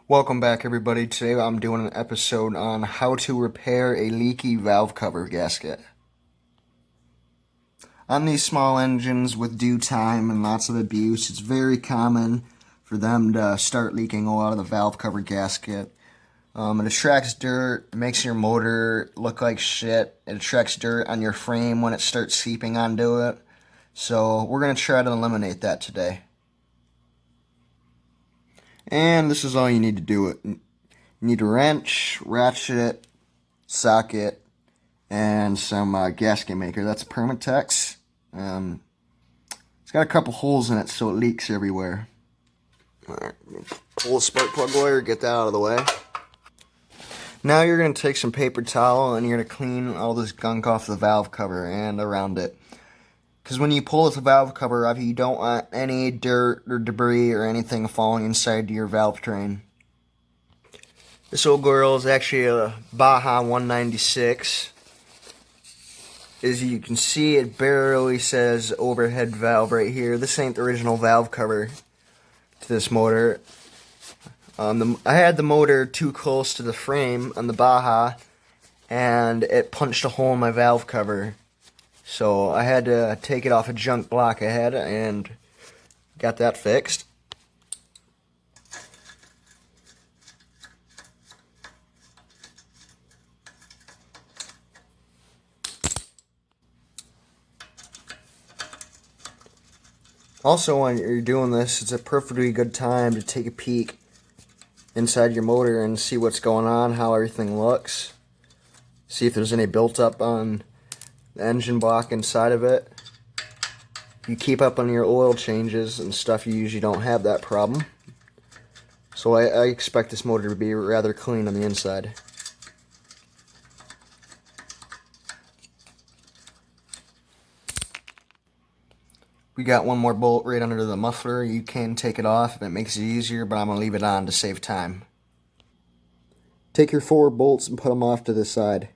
Welcome back, everybody. Today I'm doing an episode on how to repair a leaky valve cover gasket. On these small engines with due time and lots of abuse, it's very common for them to start leaking oil out of the valve cover gasket. It attracts dirt, it makes your motor look like shit. It attracts dirt on your frame when it starts seeping onto it. So we're going to try to eliminate that today. And this is all you need to do it. You need a wrench, ratchet, socket, and some gasket maker. That's Permatex. It's got a couple holes in it so it leaks everywhere. Alright, pull the spark plug wire, get that out of the way. Now you're going to take some paper towel and you're going to clean all this gunk off the valve cover and around it. Because when you pull the valve cover off, you don't want any dirt or debris or anything falling inside your valve train. This old girl is actually a Baja 196. As you can see, it barely says overhead valve right here. This ain't the original valve cover to this motor. I had the motor too close to the frame on the Baja, and it punched a hole in my valve cover. So I had to take it off a junk block I had and got that fixed. Also, when you're doing this, it's a perfectly good time to take a peek inside your motor and see what's going on, how everything looks. See if there's any built up on the engine block inside of it. If you keep up on your oil changes and stuff, you usually don't have that problem. So I expect this motor to be rather clean on the inside. We got one more bolt right under the muffler. You can take it off if it makes it easier, but I'm going to leave it on to save time. Take your 4 bolts and put them off to the side.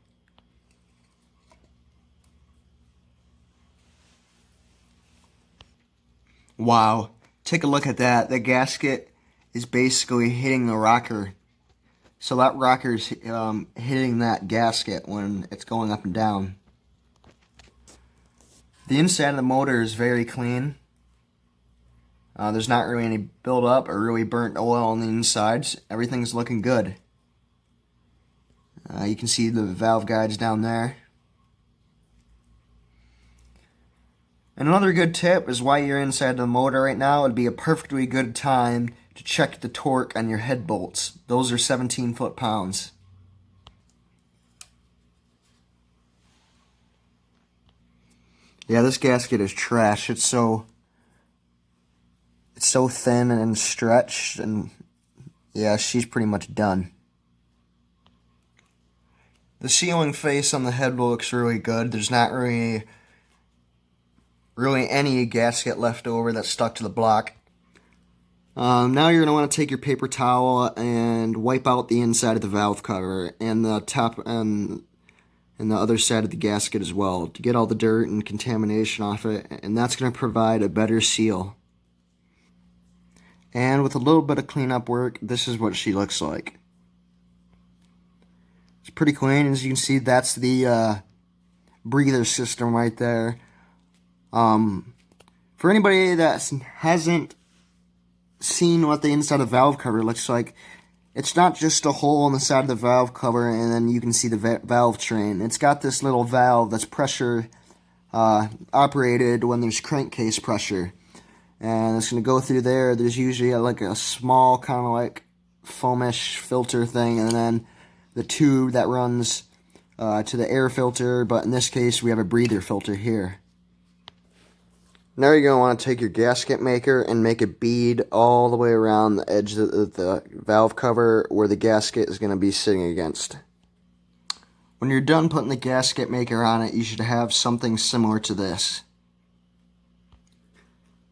Wow, take a look at that. The gasket is basically hitting the rocker. So that rocker's hitting that gasket when it's going up and down. The inside of the motor is very clean. There's not really any buildup or really burnt oil on the insides. Everything's looking good. You can see the valve guides down there. And another good tip is while you're inside the motor right now, it'd be a perfectly good time to check the torque on your head bolts. Those are 17 foot-pounds. Yeah, this gasket is trash. It's so thin and stretched, and yeah, she's pretty much done. The sealing face on the head looks really good. There's not really any gasket left over that's stuck to the block. Now you're going to want to take your paper towel and wipe out the inside of the valve cover and the top and the other side of the gasket as well to get all the dirt and contamination off it, and that's going to provide a better seal. And with a little bit of cleanup work, this is what she looks like. It's pretty clean. As you can see, that's the breather system right there. For anybody that hasn't seen what the inside of the valve cover looks like, it's not just a hole on the side of the valve cover and then you can see the valve train. It's got this little valve that's pressure operated when there's crankcase pressure. And it's going to go through there. There's usually like a small kind of like foamish filter thing, and then the tube that runs to the air filter, but in this case we have a breather filter here. Now you're going to want to take your gasket maker and make a bead all the way around the edge of the valve cover where the gasket is going to be sitting against. When you're done putting the gasket maker on it, you should have something similar to this.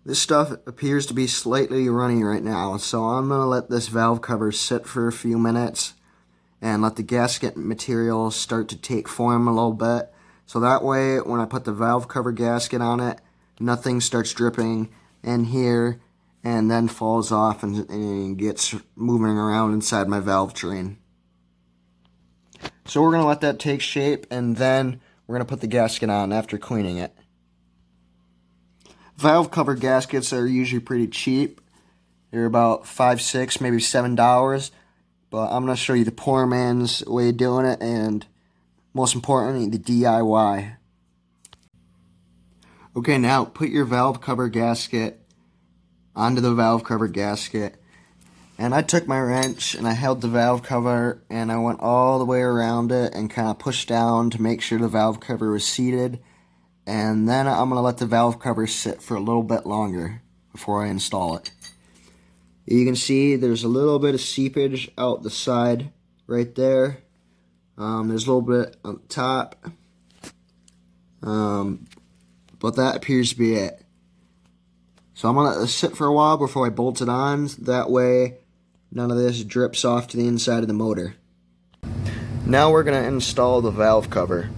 This stuff appears to be slightly runny right now, so I'm going to let this valve cover sit for a few minutes and let the gasket material start to take form a little bit. So that way, when I put the valve cover gasket on it, nothing starts dripping in here, and then falls off and gets moving around inside my valve train. So we're going to let that take shape, and then we're going to put the gasket on after cleaning it. Valve cover gaskets are usually pretty cheap. They're about $5, $6, maybe $7. But I'm going to show you the poor man's way of doing it, and most importantly, the DIY. Okay, now put your valve cover gasket onto the valve cover gasket. And I took my wrench and I held the valve cover and I went all the way around it and kind of pushed down to make sure the valve cover was seated. And then I'm going to let the valve cover sit for a little bit longer before I install it. You can see there's a little bit of seepage out the side right there. There's a little bit on top. But that appears to be it. So I'm going to let this sit for a while before I bolt it on. That way none of this drips off to the inside of the motor. Now we're going to install the valve cover.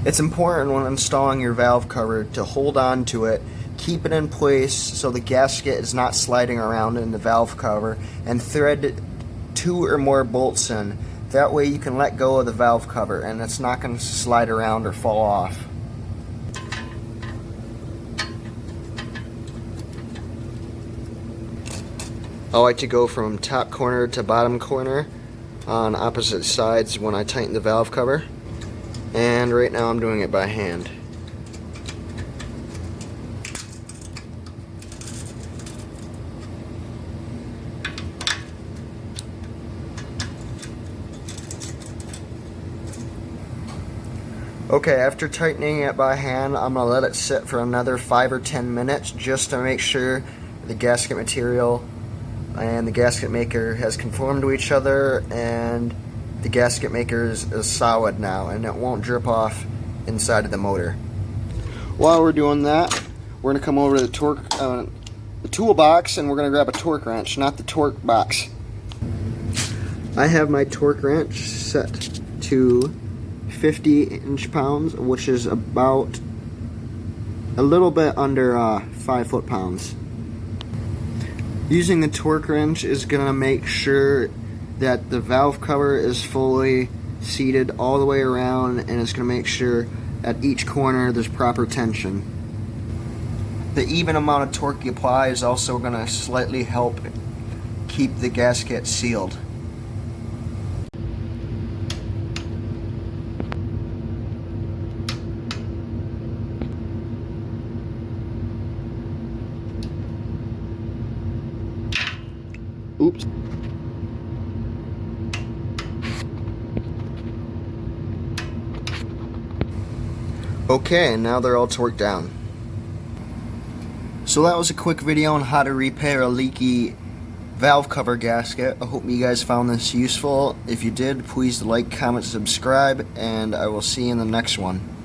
It's important when installing your valve cover to hold on to it, keep it in place so the gasket is not sliding around in the valve cover, and thread 2 or more bolts in. That way you can let go of the valve cover and it's not going to slide around or fall off. I like to go from top corner to bottom corner on opposite sides when I tighten the valve cover. And right now I'm doing it by hand. Okay, after tightening it by hand, I'm going to let it sit for another 5 or 10 minutes just to make sure the gasket material and the gasket maker has conformed to each other, and the gasket maker is solid now and it won't drip off inside of the motor. While we're doing that, we're going to come over to the toolbox, and we're going to grab a torque wrench, not the torque box. I have my torque wrench set to 50 inch-pounds, which is about a little bit under 5 foot-pounds. Using the torque wrench is going to make sure that the valve cover is fully seated all the way around, and it's going to make sure at each corner there's proper tension. The even amount of torque you apply is also going to slightly help keep the gasket sealed. Oops. Okay, and now they're all torqued down. So that was a quick video on how to repair a leaky valve cover gasket. I hope you guys found this useful. If you did, please like, comment, subscribe, and I will see you in the next one.